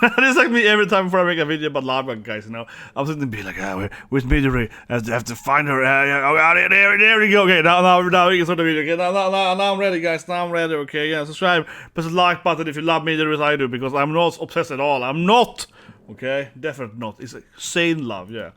It's like me every time before I make a video about Lovebites, guys, you know. I'm sitting and be like, where's Midori? I have to find her. There we go. Okay, now we can start the video. Okay, now I'm ready, guys. Now I'm ready. Okay, yeah, subscribe. Press the like button if you love Midori as I do, because I'm not obsessed at all. I'm not. Okay, definitely not. It's sane love, yeah.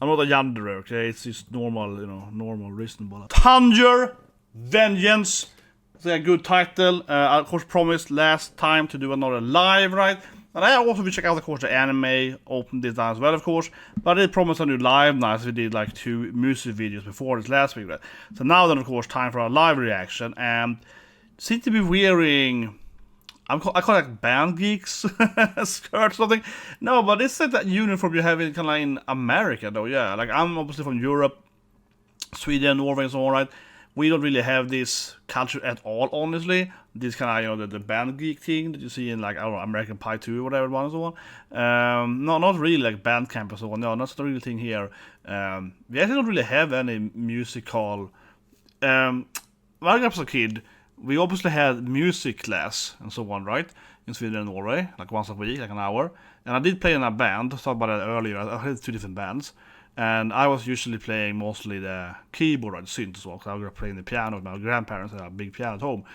I'm not a yandere, okay? It's just normal, you know, normal, reasonable. TOUGEN Vengeance. It's a good title. I of course promised last time to do another live, right? And I also will check out, of course, the anime, open this down as well, of course. But I did promise a new live now, as we did like 2 music videos before this last week, right? So now then, of course, time for a live reaction. And seem to be wearing, I call it like band geeks skirt or something. No, but it's like that uniform you have in kind of like in America, though. Yeah, like I'm obviously from Europe, Sweden, Norway, and so on, right? We don't really have this culture at all, honestly. This kind of, you know, the band geek thing that you see in, like, I don't know, American Pie 2 or whatever one and so on. No, not really like band camp or so on. No, that's the real thing here. We actually don't really have any musical. When I was a kid, we obviously had music class and so on, right? In Sweden and Norway, like once a week, like an hour. And I did play in a band. I talked about that earlier. I had 2 different bands. And I was usually playing mostly the keyboard and synth as well, because I was playing the piano with my grandparents. Had a big piano at home.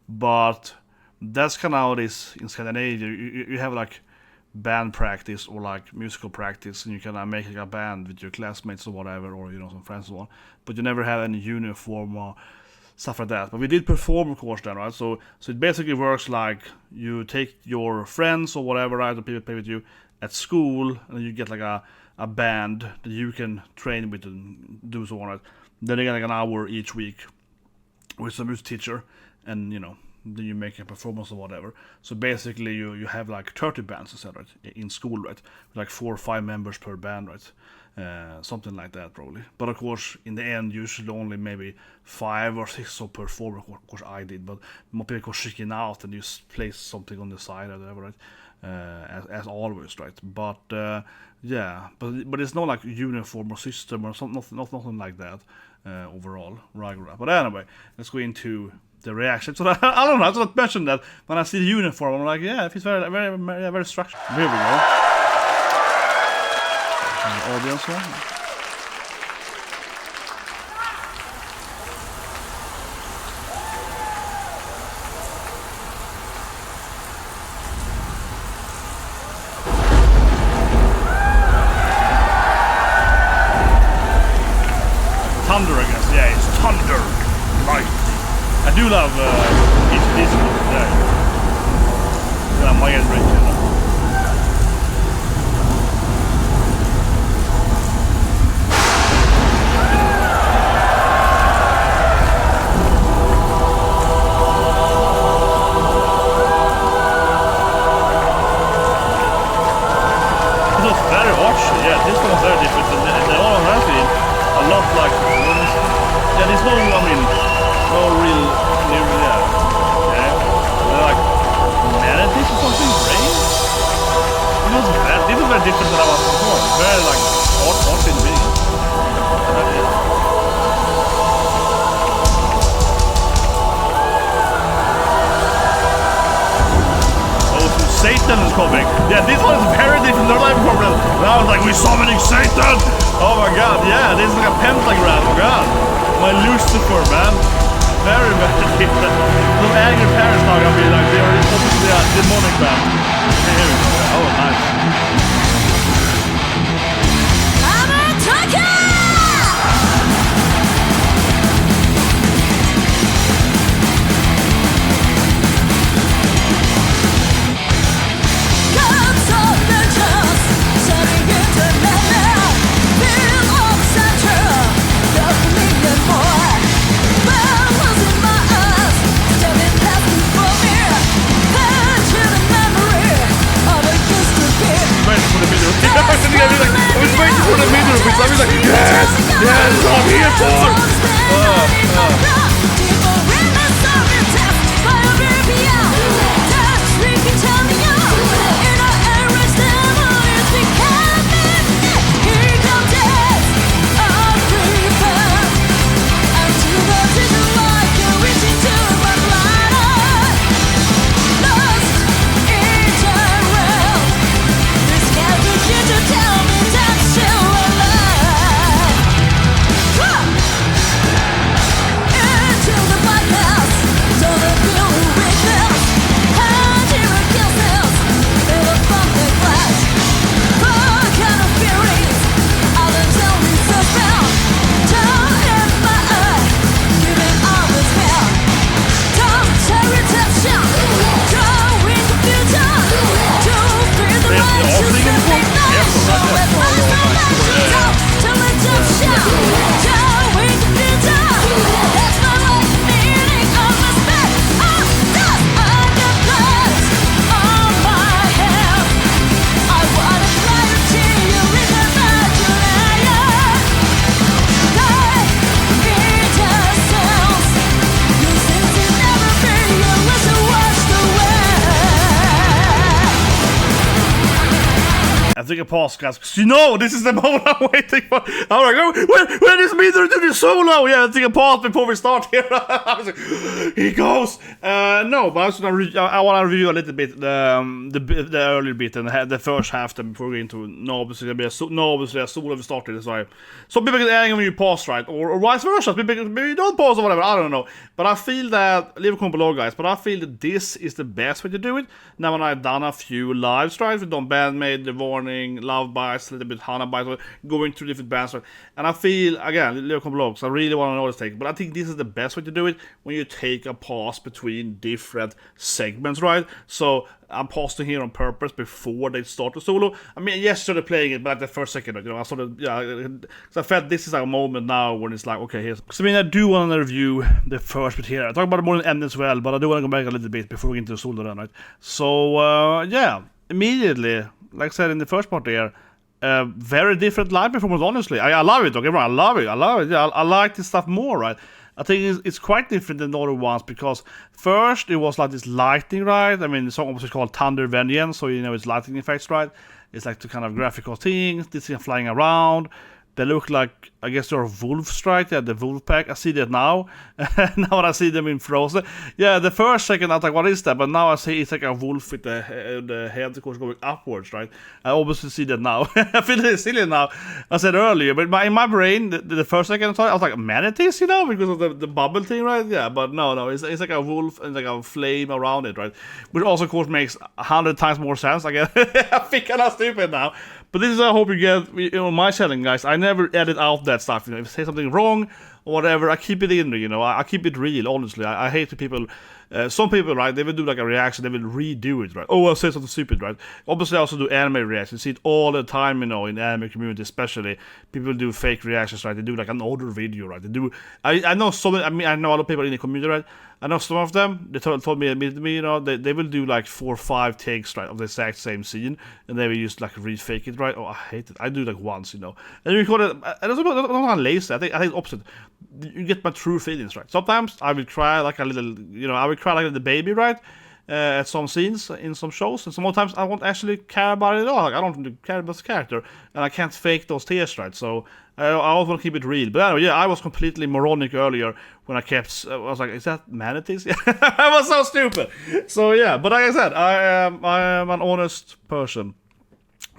But that's kind of how it is in Scandinavia. You have like band practice or like musical practice, and you can make like a band with your classmates or whatever, or, you know, some friends and so on. But you never have any uniform or stuff like that. But we did perform, of course, then, right? So it basically works like you take your friends or whatever, right, or people play with you at school, and you get like a band that you can train with and do so on, right? Then you get like an hour each week with some music teacher, and, you know, then you make a performance or whatever. So basically you have like 30 bands instead, right, in school, right? Like 4 or 5 members per band, right? Something like that probably. But of course in the end usually only maybe 5 or 6 or perform. Of course I did, but more people chicken out and just place something on the side or whatever, right? As always, right? But yeah, but it's not like uniform or system or something, nothing like that overall, right? But anyway, let's go into the reaction. So I don't know, I just mentioned that when I see the uniform, I'm like, yeah, it feels very structured. Here we go. Audience one. Thunder, I guess. Yeah, it's thunder. Light. I do love this there. Yeah, my head right, you know. It was very harsh. Yeah, this one was very different. The other one has been a lot like. Yeah, this one, I mean, no real new, yeah. Okay. Like melodies or something, great. This was very different than I was before. Very like hot in the beginning. Oh, so Satan is coming. Yeah, this one is very different than live problem. Now I was like, we're summoning Satan! Oh my god, yeah, this is like a pentagram, oh god. My Lucifer, man. Very different. Some angry parents now gonna be like, they are obviously a demonic band. Okay, here we go. Oh, nice. I was waiting for the middle, because I was like, yes, I'm here for. take a pause, guys, because you know this is the moment I'm waiting for. I'm like, oh, when is Midori do the solo? Yeah, take a pause before we start here. I was like, he goes. No, but I want to review a little bit the earlier bit and the first half then before we get into obviously a solo we started. So some people get angry when you pause, right, or vice versa. Maybe you don't pause or whatever. I don't know, but I feel that leave a comment below, guys. But I feel that this is the best way to do it. Now when I've done a few lives, right, we've done BAND-MAID, The Warning, Lovebites, a little bit HANABIE, going through different bands, right? And I feel, again, leave a comment below, because I really want to know what it's take. But I think this is the best way to do it, when you take a pause between different segments, right? So I'm pausing here on purpose before they start the solo. I mean, yes, I started playing it, but at the first second, you know, I started, because I felt this is a moment now when it's like, okay, here's. So I mean, I do want to review the first bit here. I talk about it more in the end as well, but I do want to go back a little bit before we get into the solo then, right? So, yeah, immediately, like I said in the first part there, very different live performance, honestly. I love it, okay, I love it. Yeah, I like this stuff more, right? I think it's quite different than the other ones, because first it was like this lightning, right? I mean, the song was called Thunder Vengeance, so you know it's lightning effects, right? It's like the kind of graphical things, this thing flying around. They look like, I guess they're wolves, right? Yeah, the wolf pack. I see that now. Now when I see them in Frozen. Yeah, the first second I was like, what is that? But now I see it's like a wolf with the head, of course, going upwards, right? I obviously see that now. I feel it's silly now. I said earlier, but in my brain, the first second I saw it, I was like, manatees, you know, because of the bubble thing, right? Yeah, but no, it's like a wolf and like a flame around it, right? Which also, of course, makes 100 times more sense. I guess I think I'm not stupid now. But this is what I hope you get, you know, my challenge, guys. I never edit out that stuff, you know. If I say something wrong or whatever, I keep it in, you know. I keep it real, honestly. I hate the people, some people, right, they will do like a reaction, they will redo it, right? Oh, I'll say something stupid, right? Obviously, I also do anime reactions. You see it all the time, you know, in the anime community especially. People do fake reactions, right? They do like an older video, right? They do, I know some, I mean, I know a lot of people in the community, right? I know some of them, they told me, you know, they will do like 4 or 5 takes, right, of the exact same scene, and they will just like refake it, right? Oh, I hate it. I do like once, you know. And you record it, and I'm not lazy. I think it's opposite. You get my true feelings, right? Sometimes I will cry like a little, you know, I will cry like a little baby, right? At some scenes in some shows, and some times I won't actually care about it at all. Like, I don't care about the character, and I can't fake those tears, right? So I always want to keep it real. But anyway, yeah, I was completely moronic earlier when I kept. I was like, "Is that manatees?" I was so stupid. So yeah, but like I said, I am an honest person.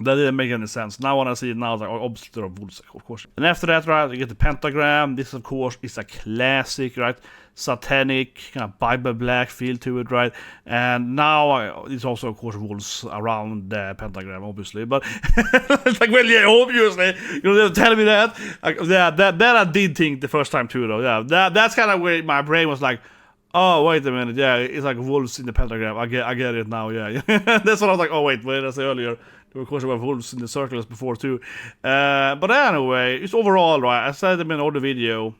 That didn't make any sense. Now when I see it now, I was like, oh, obviously they're wolves, of course. And after that, right, you get the pentagram. This, of course, is a classic, right? Satanic, kind of Bible black feel to it, right? And now it's also, of course, wolves around the pentagram, obviously. But it's like, well, yeah, obviously, you know, they're telling me that. Yeah, that I did think the first time too, though. Yeah, that's kind of where my brain was like, oh, wait a minute, yeah, it's like wolves in the pentagram. I get it now, yeah. That's what I was like, oh, wait, what did I say earlier? There were, of course, there were wolves in the circles before, too. But anyway, it's overall, right, I said them in all the video,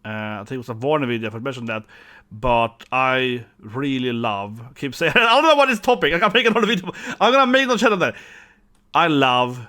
I think it was a warning video if I mentioned that, but I really love, keep saying, I don't know about this topic, I can make another video, I'm gonna make another channel there. I love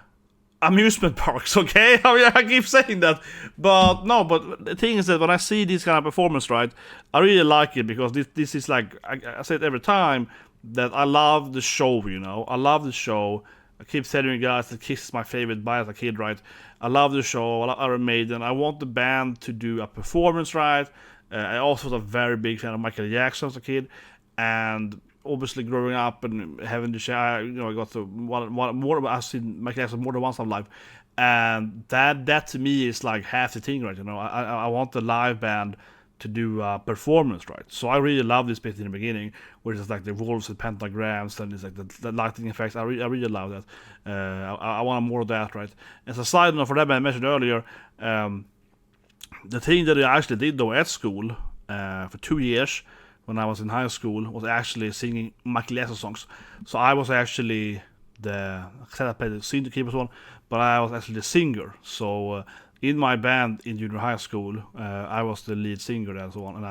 amusement parks, okay? I mean, I keep saying that, but no, but the thing is that when I see this kind of performance, right, I really like it, because this is like, I say it every time, that I love the show, you know, I love the show. I keep telling you guys that Kiss is my favorite band as a kid, right? I love the show, I love Iron Maiden, I want the band to do a performance, right? I also was a very big fan of Michael Jackson as a kid, and obviously growing up and having the show, you know, I got to more. I've seen Michael Jackson more than once in life, and that to me is like half the thing, right? You know, I want the live band to do a performance, right? So I really love this bit in the beginning, where it's like the wolves and pentagrams, and it's like the lighting effects. I really love that. I want more of that, right? As a side note for that, I mentioned earlier, the thing that I actually did though at school for 2 years when I was in high school was actually singing Michael Jackson songs. So I was actually I played the senior keyboard one, but I was actually the singer. So in my band in junior high school, I was the lead singer and so on,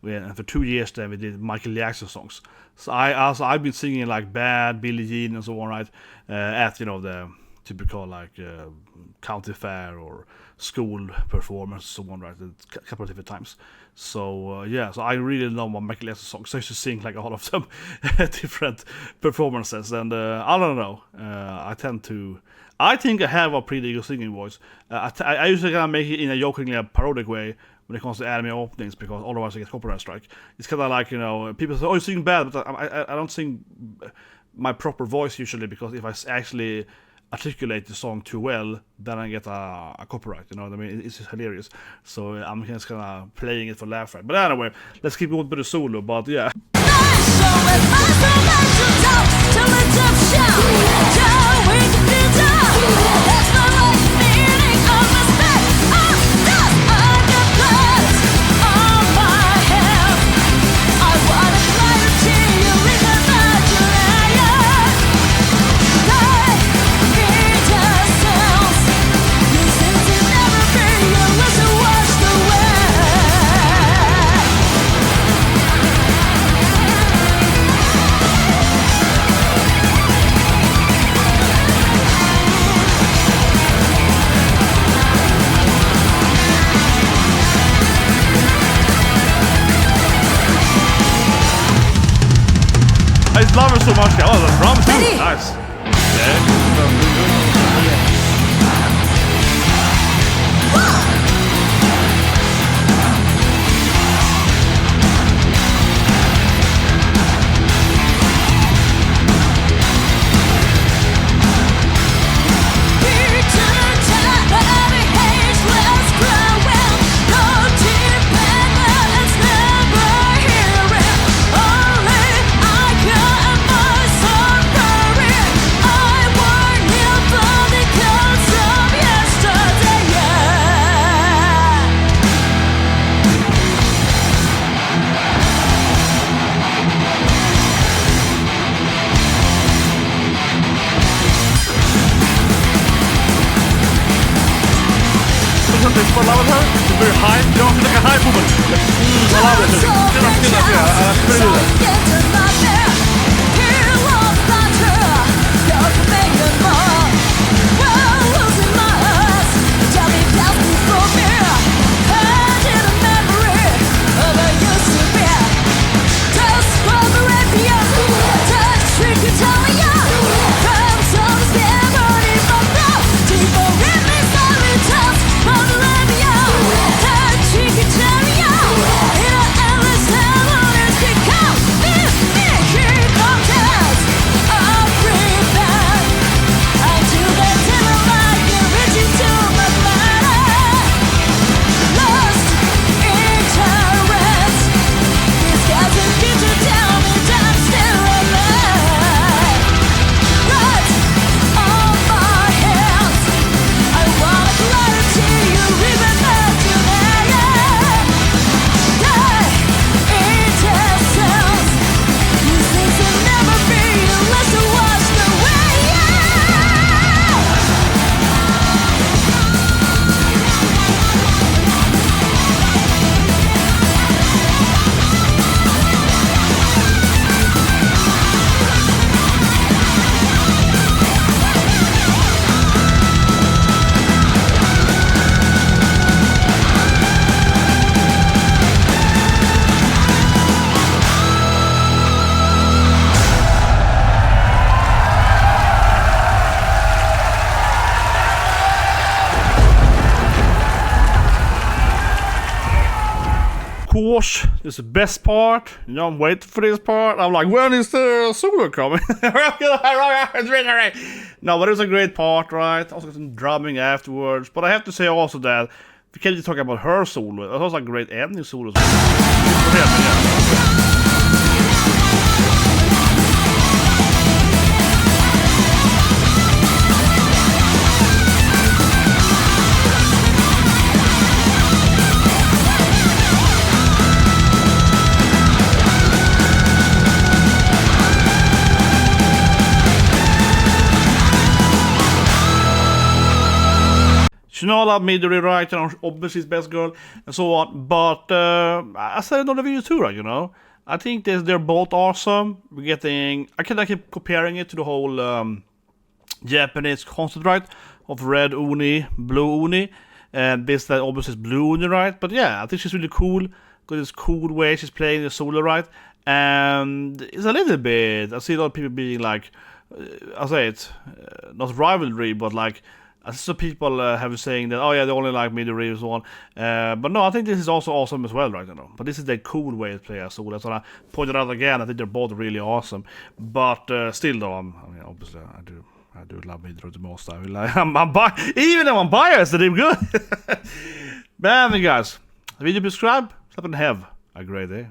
and for 2 years then we did Michael Jackson songs. So I've been singing like Bad, Billie Jean and so on, right? At, you know, the typical like county fair or school performance, so on, right? A couple of different times. So so I really love my Michael Jackson songs. So I used to sing like all of them different performances, and I don't know. I think I have a pretty good singing voice. I usually kind of make it in a jokingly parodic way when it comes to anime openings, because otherwise I get copyright strike. It's kind of like, people say, "Oh, you sing bad," but I don't sing my proper voice usually, because if I actually articulate the song too well, then I get a copyright. You know what I mean? It's just hilarious. So I'm just kind of playing it for laugh right. But anyway, let's keep going with the solo. But yeah. I love it so much. Oh, the drums too. Nice. For love her, it's very high. You know, it's like a high movement. I love it. That's pretty good. Course, this is the best part. You know, I'm waiting for this part. I'm like, when is the solo coming? No, but it was a great part, right? Also got some drumming afterwards. But I have to say also that we can't just talk about her solo. It was a great ending solo. Shinola, Midori, right, and obviously best girl, and so on. But I said it on the video too, right? You know, I think they're both awesome. I keep comparing it to the whole Japanese concept, right? Of red uni, blue uni. And this that obviously is blue uni, right? But yeah, I think she's really cool. Got this cool way she's playing the solo, right? And it's a little bit, I see a lot of people being like, I'll say it, not rivalry, but like, I see some people have saying that, oh yeah, they only like Midori and so on. But no, I think this is also awesome as well, right? You know? But this is the cool way to play a solo. That's what I pointed out again. I think they're both really awesome. But still, though, I mean, obviously, I do love Midori the most. I mean, like, even though I'm biased, they're good. Man, guys, video subscribe, stop and have a great day.